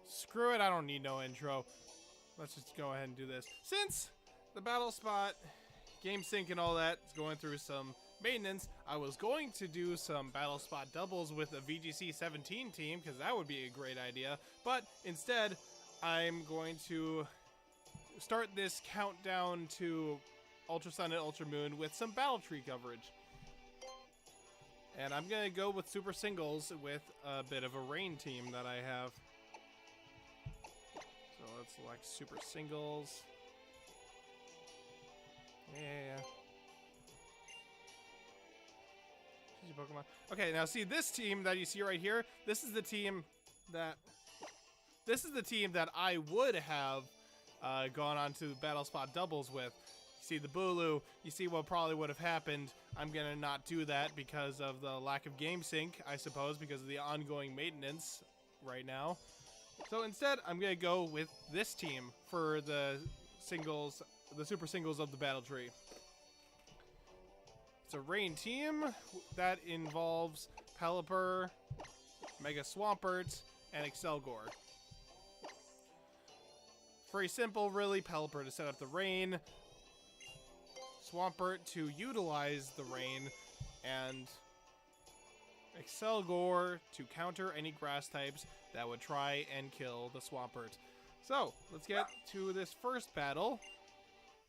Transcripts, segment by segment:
Screw it, I don't need no intro. Let's just go ahead and do this. Since the battle spot, game sync and all that is going through some maintenance, I was going to do some battle spot doubles with a VGC 17 team, because that would be a great idea. But instead, I'm going to start this countdown to Ultra Sun and Ultra Moon with some Battle Tree coverage. And I'm going to go with super singles with a bit of a rain team that I have. So let's select super singles. Yeah. Pokemon. Okay, now see this team that you see right here. This is the team that I would have gone on to battle spot doubles with. You see the Bulu. You see what probably would have happened. I'm gonna not do that because of the lack of game sync, I suppose, because of the ongoing maintenance right now. So instead, I'm gonna go with this team for the singles, the super singles of the battle tree. It's a rain team that involves Pelipper, Mega Swampert, and Excelgor. Very simple, really. Pelipper to set up the rain, Swampert to utilize the rain, and Excelgor to counter any grass types that would try and kill the Swampert. So, let's get to this first battle.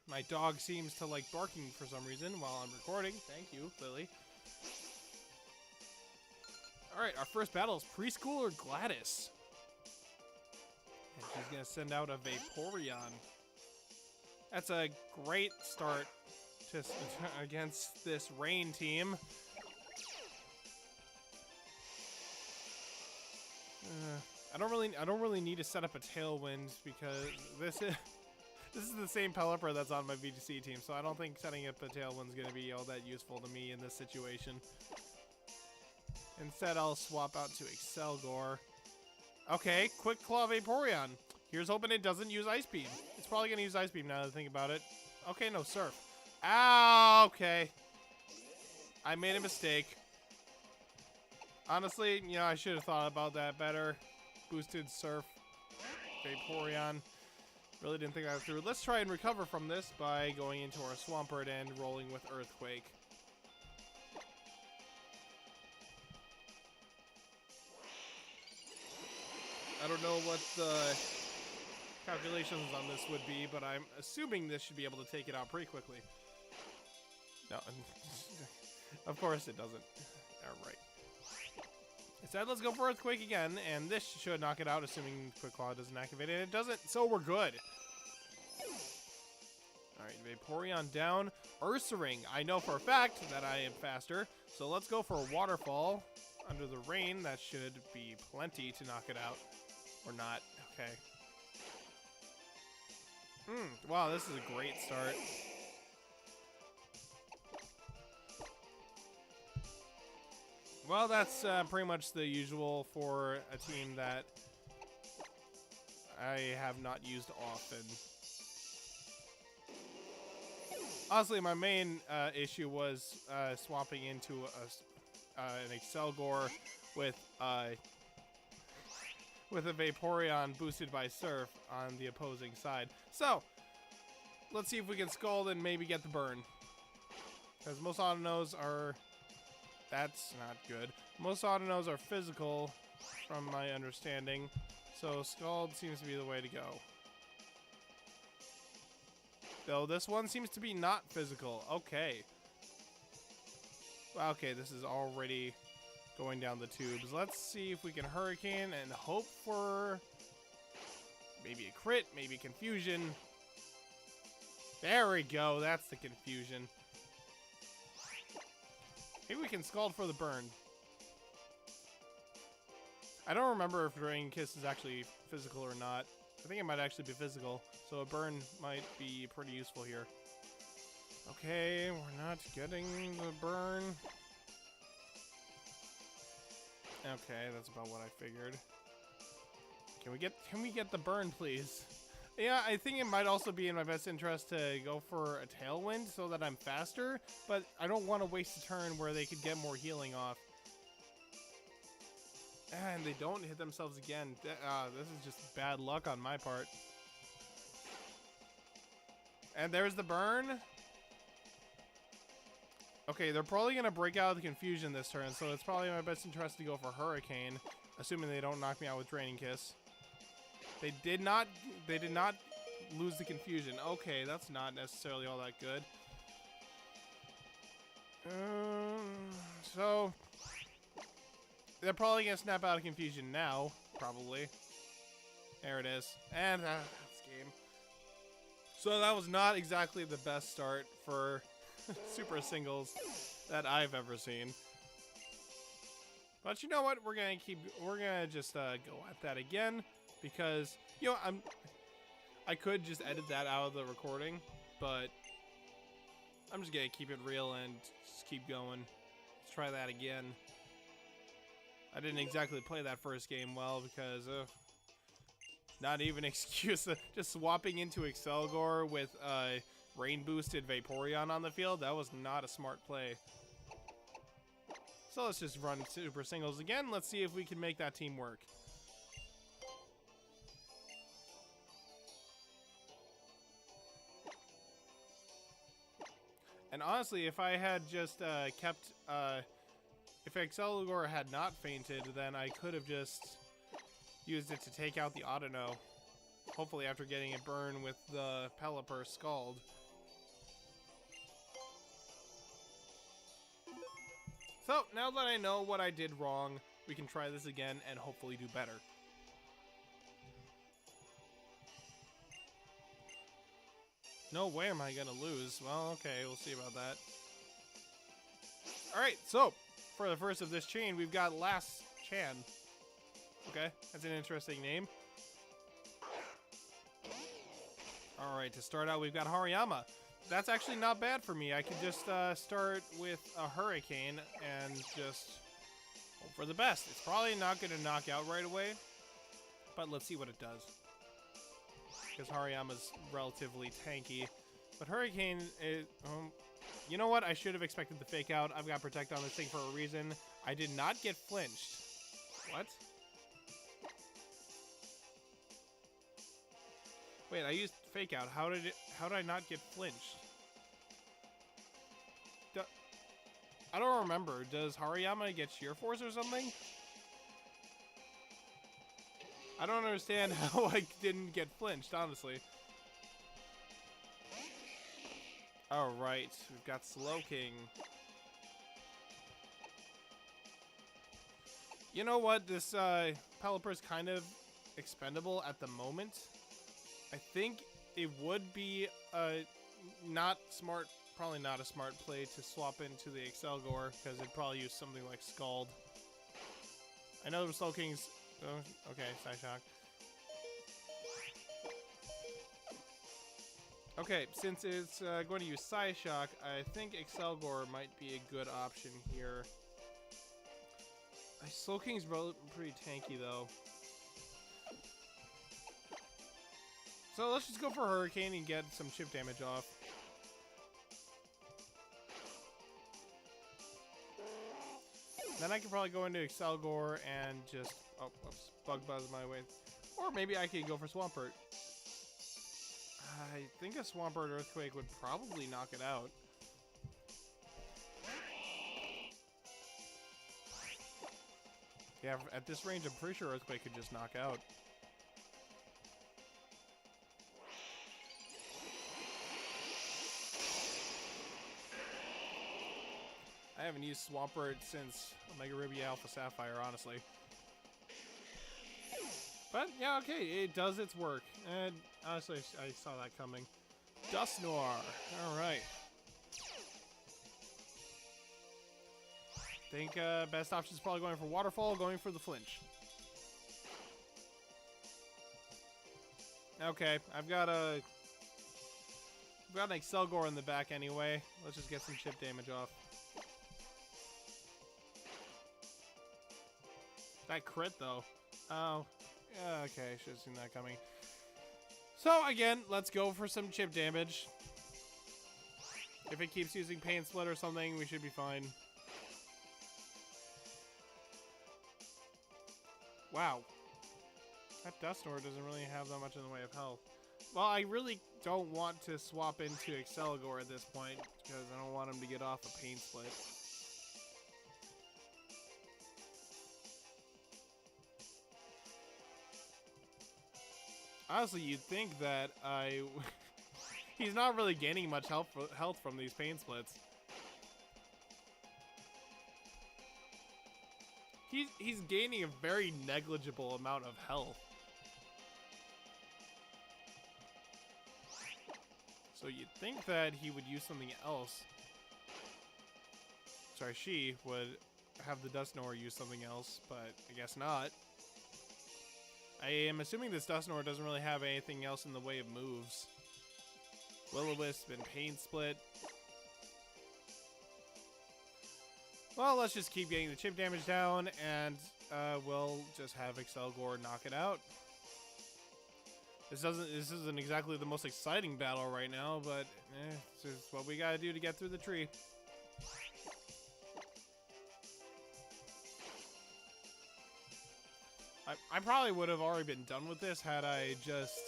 My dog seems to like barking for some reason while I'm recording. Thank you, Lily. Alright, our first battle is Preschooler Gladys. And she's going to send out a Vaporeon. That's a great start to, against this rain team. I don't really need to set up a Tailwind because this is the same Pelipper that's on my VGC team, so I don't think setting up a Tailwind's going to be all that useful to me in this situation. Instead, I'll swap out to Excelgor. Okay, Quick Claw Vaporeon. Here's hoping it doesn't use Ice Beam. It's probably going to use Ice Beam now that I think about it. Okay, no, Surf. Ow, okay. I made a mistake. Honestly, you know, I should have thought about that better. Boosted Surf Vaporeon. Really didn't think that through. Let's try and recover from this by going into our Swampert and rolling with Earthquake. I don't know what the calculations on this would be, but I'm assuming this should be able to take it out pretty quickly. No, of course it doesn't. Alright. Instead, let's go for Earthquake again, and this should knock it out, assuming Quick Claw doesn't activate it. It doesn't, so we're good. Alright, Vaporeon down. Ursaring, I know for a fact that I am faster, so let's go for a Waterfall under the rain. That should be plenty to knock it out. Or not. Okay. Wow, this is a great start. Well, that's pretty much the usual for a team that I have not used often. Honestly, my main issue was swapping into an Excelgor with a Vaporeon boosted by Surf on the opposing side. So, let's see if we can Scald and maybe get the burn. Because most Autonos are... That's not good. Most Autonos are physical, from my understanding. So, Scald seems to be the way to go. Though this one seems to be not physical. Okay. Okay, this is already going down the tubes. Let's see if we can Hurricane and hope for maybe a crit, maybe confusion. There we go. That's the confusion. Maybe we can Scald for the burn. I don't remember if Drain Kiss is actually physical or not. I think it might actually be physical, so a burn might be pretty useful here. Okay, we're not getting the burn. Okay, that's about what I figured. Can we get the burn, please? Yeah, I think it might also be in my best interest to go for a Tailwind so that I'm faster, but I don't want to waste a turn where they could get more healing off. And they don't hit themselves again. This is just bad luck on my part. And there's the burn. Okay, they're probably going to break out of the confusion this turn, so it's probably in my best interest to go for Hurricane, assuming they don't knock me out with Draining Kiss. They did not lose the confusion. Okay, that's not necessarily all that good. So they're probably gonna snap out of confusion now, probably. There it is, and that's game. So that was not exactly the best start for Super Singles that I've ever seen. But you know what? We're gonna just go at that again, because you know I could just edit that out of the recording, but I'm just gonna keep it real and just keep going. Let's try that again. I didn't exactly play that first game well because not even excuse. Just swapping into Excelgor with rain boosted Vaporeon on the field, that was not a smart play. So let's just run Super Singles again. Let's see if we can make that team work. And honestly, if I had just kept, if Excelgor had not fainted, then I could have just used it to take out the Audino. Hopefully after getting it burned with the Pelipper Scald. So, now that I know what I did wrong, we can try this again and hopefully do better. No way am I gonna lose. Well, okay, we'll see about that. Alright, so, for the first of this chain, we've got Last Chan. Okay, that's an interesting name. Alright, to start out, we've got Hariyama. That's actually not bad for me. I could just start with a Hurricane and just hope for the best. It's probably not going to knock out right away, but let's see what it does. Because Hariyama's relatively tanky. But Hurricane is... you know what? I should have expected the fake out. I've got Protect on this thing for a reason. I did not get flinched. What? Wait, I used fake out. How did I not get flinched? I don't remember. Does Hariyama get Sheer Force or something? I don't understand how I didn't get flinched, honestly. Alright, we've got Slowking. You know what? This Pelipper's kind of expendable at the moment. I think it would be not smart, probably not a smart play to swap into the Excelgor, because it'd probably use something like Scald. I know the Slowking's... oh, okay, Psyshock. Okay, since it's going to use Psyshock, I think Excelgor might be a good option here. Slowking's pretty tanky, though. So let's just go for Hurricane and get some chip damage off. Then I could probably go into Excelgor and just... oh, whoops, Bug Buzz my way. Or maybe I could go for Swampert. I think a Swampert Earthquake would probably knock it out. Yeah, at this range, I'm pretty sure Earthquake could just knock out. I haven't used Swampert since Omega Ruby Alpha Sapphire, honestly. But, yeah, okay, it does its work. And, honestly, I saw that coming. Dust Noir. Alright. Think best option is probably going for Waterfall, going for the flinch. Okay, I've got an Excelgor in the back anyway. Let's just get some chip damage off. That crit, though. Oh. Yeah, okay, should have seen that coming. So, again, let's go for some chip damage. If it keeps using Pain Split or something, we should be fine. Wow. That Dusknoir doesn't really have that much in the way of health. Well, I really don't want to swap into Excelgor at this point, because I don't want him to get off a Pain Split. Honestly, you'd think that he's not really gaining much health from these Pain Splits. He's gaining a very negligible amount of health. So you'd think that he would use something else. Sorry, she would have the Dusknoir use something else, but I guess not. I am assuming this Dusknoir doesn't really have anything else in the way of moves. Will-O-Wisp and Pain Split. Well, let's just keep getting the chip damage down, and we'll just have Excelgor knock it out. This isn't exactly the most exciting battle right now, but it's just what we gotta do to get through the tree. I probably would have already been done with this had I just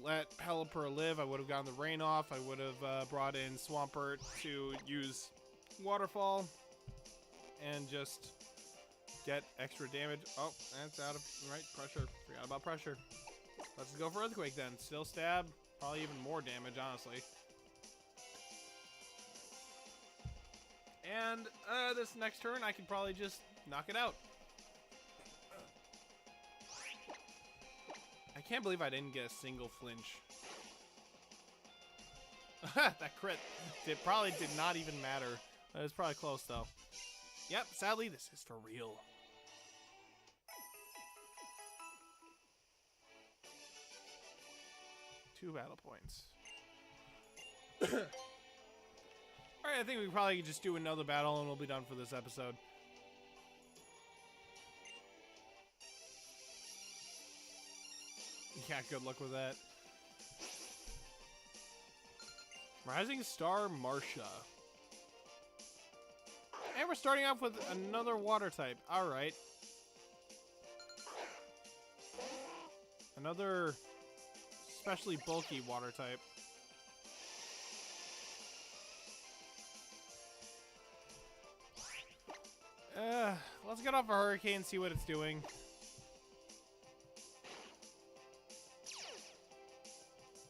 let Pelipper live. I would have gotten the rain off. I would have brought in Swampert to use Waterfall and just get extra damage. Oh, that's out of right pressure. Forgot about pressure. Let's go for Earthquake then. Still stab. Probably even more damage, honestly. And this next turn, I can probably just knock it out. I can't believe I didn't get a single flinch. That crit. It probably did not even matter. It was probably close, though. Yep, sadly, this is for real. Two battle points. Alright, I think we probably could just do another battle and we'll be done for this episode. Yeah, good luck with that. Rising Star Marsha. And we're starting off with another water type. Alright. Another especially bulky water type. Let's get off a Hurricane and see what it's doing.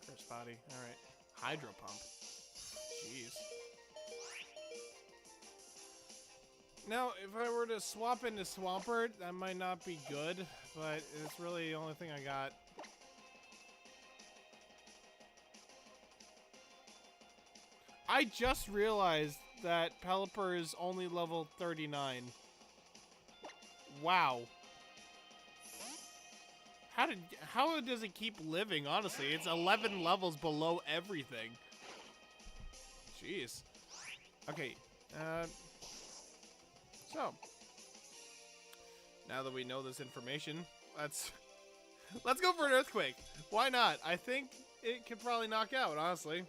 Curse Body. Alright. Hydro Pump. Jeez. Now, if I were to swap into Swampert, that might not be good, but it's really the only thing I got. I just realized that Pelipper is only level 39. Wow. How does it keep living, honestly? It's 11 levels below everything. Jeez. Okay, so now that we know this information, let's go for an Earthquake. Why not? I think it could probably knock out, honestly.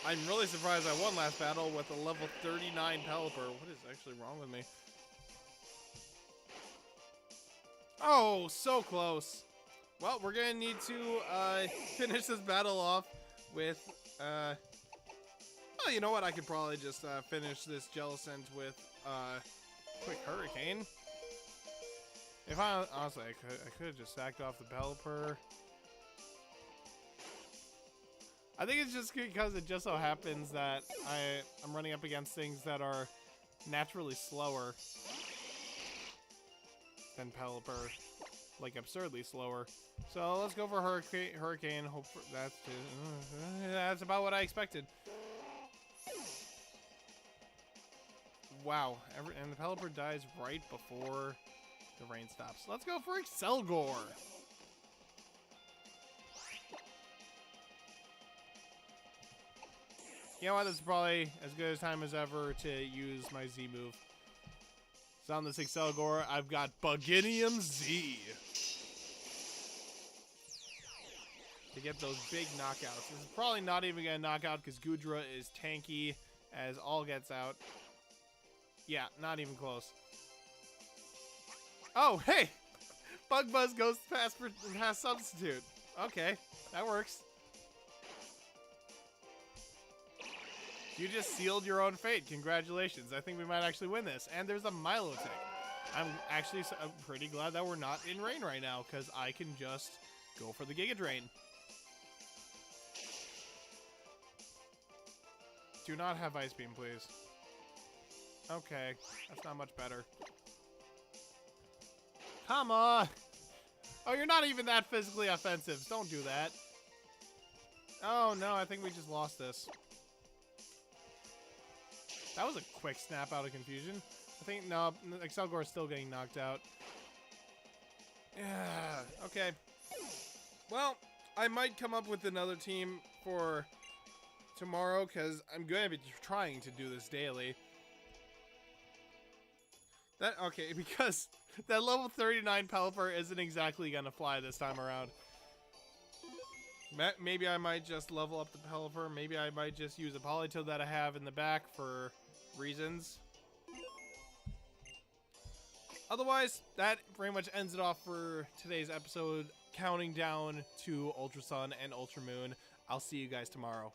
I'm really surprised I won last battle with a level 39 Pelipper. What is actually wrong with me? Oh, so close. Well, we're gonna need to finish this battle off with well, you know what? I could probably just finish this Jellicent with quick Hurricane. If I honestly, I could have just sacked off the Pelipper. I think it's just because it just so happens that I'm running up against things that are naturally slower than Pelipper, like absurdly slower. So let's go for Hurricane. Hope for, that's about what I expected. Wow, and the Pelipper dies right before the rain stops. Let's go for Excelgor. You know what? This is probably as good a time as ever to use my Z move. So on this Excelgor, I've got Buginium Z. To get those big knockouts. This is probably not even going to knock out because Goodra is tanky as all gets out. Yeah, not even close. Oh, hey! Bug Buzz goes past substitute. Okay, that works. You just sealed your own fate. Congratulations. I think we might actually win this. And there's a Milo tick. I'm pretty glad that we're not in rain right now, because I can just go for the Giga Drain. Do not have Ice Beam, please. Okay, that's not much better. Come on! Oh, you're not even that physically offensive. Don't do that. Oh, no, I think we just lost this. That was a quick snap out of confusion. I think, no, Excelgor is still getting knocked out. Yeah, okay. Well, I might come up with another team for tomorrow, because I'm going to be trying to do this daily. Okay, because that level 39 Pelipper isn't exactly going to fly this time around. Maybe I might just level up the Pelipper. Maybe I might just use a Politoed that I have in the back for reasons. Otherwise, that pretty much ends it off for today's episode, counting down to Ultra Sun and Ultra Moon. I'll see you guys tomorrow.